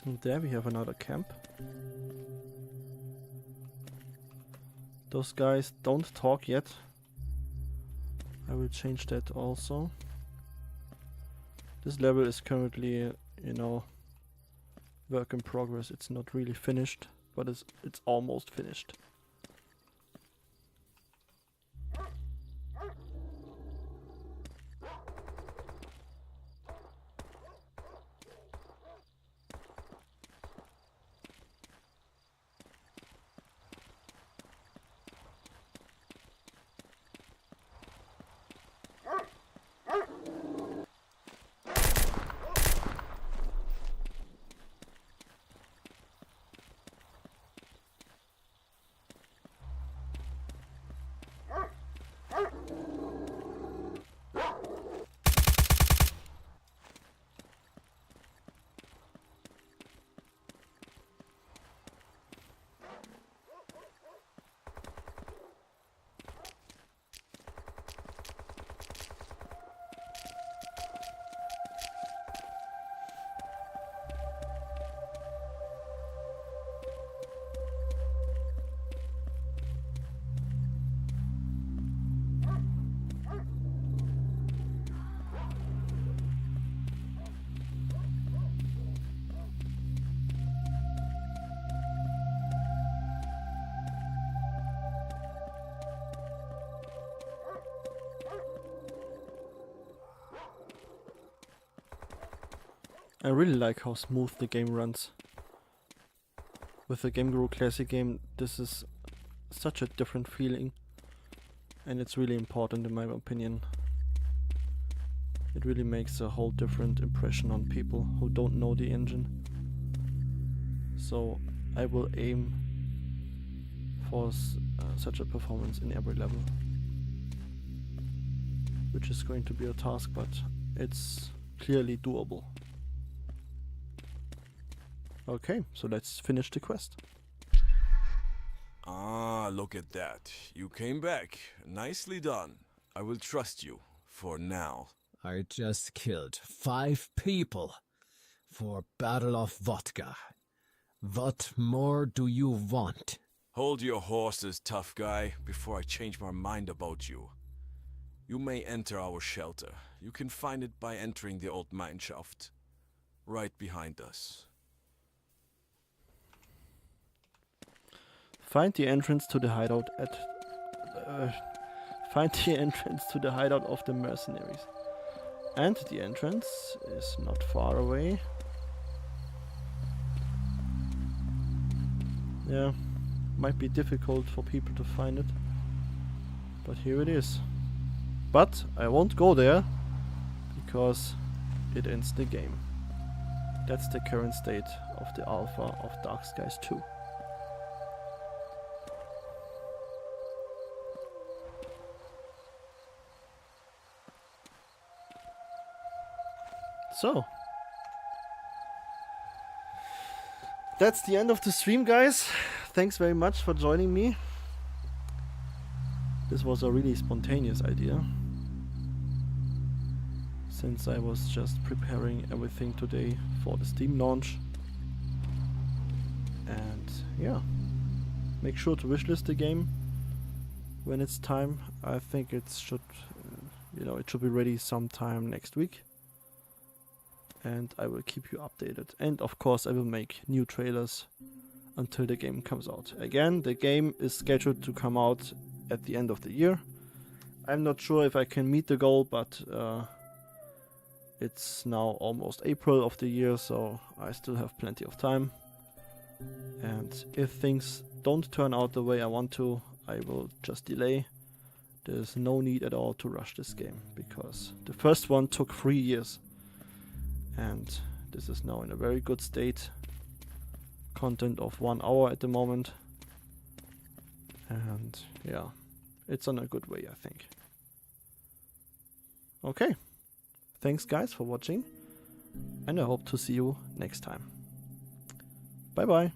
And there we have another camp. Those guys don't talk yet. I will change that also. This level is currently, you know, work in progress. It's not really finished, but it's almost finished. I really like how smooth the game runs. With the Game Guru Classic game, this is such a different feeling. And it's really important in my opinion. It really makes a whole different impression on people who don't know the engine. So I will aim for such a performance in every level. Which is going to be a task, but it's clearly doable. Okay, so let's finish the quest. Ah, look at that. You came back. Nicely done. I will trust you. For now. I just killed 5 people for Battle of Vodka. What more do you want? Hold your horses, tough guy, before I change my mind about you. You may enter our shelter. You can find it by entering the old mine shaft. Right behind us. Find the entrance to the hideout at... find the entrance to the hideout of the mercenaries. And the entrance is not far away. Yeah, might be difficult for people to find it. But here it is. But I won't go there, because it ends the game. That's the current state of the alpha of Dark Skies 2. So, that's the end of the stream, guys. Thanks very much for joining me. This was a really spontaneous idea, since I was just preparing everything today for the Steam launch. And yeah, make sure to wishlist the game when it's time. I think it should, it should be ready sometime next week. And I will keep you updated. And of course I will make new trailers until the game comes out. Again, the game is scheduled to come out at the end of the year. I'm not sure if I can meet the goal, but it's now almost April of the year, so I still have plenty of time. And if things don't turn out the way I want to, I will just delay. There's no need at all to rush this game, because the first one took 3 years. And this is now in a very good state. Content of 1 hour at the moment. And yeah, it's on a good way, I think. Okay. Thanks guys for watching. And I hope to see you next time. Bye bye.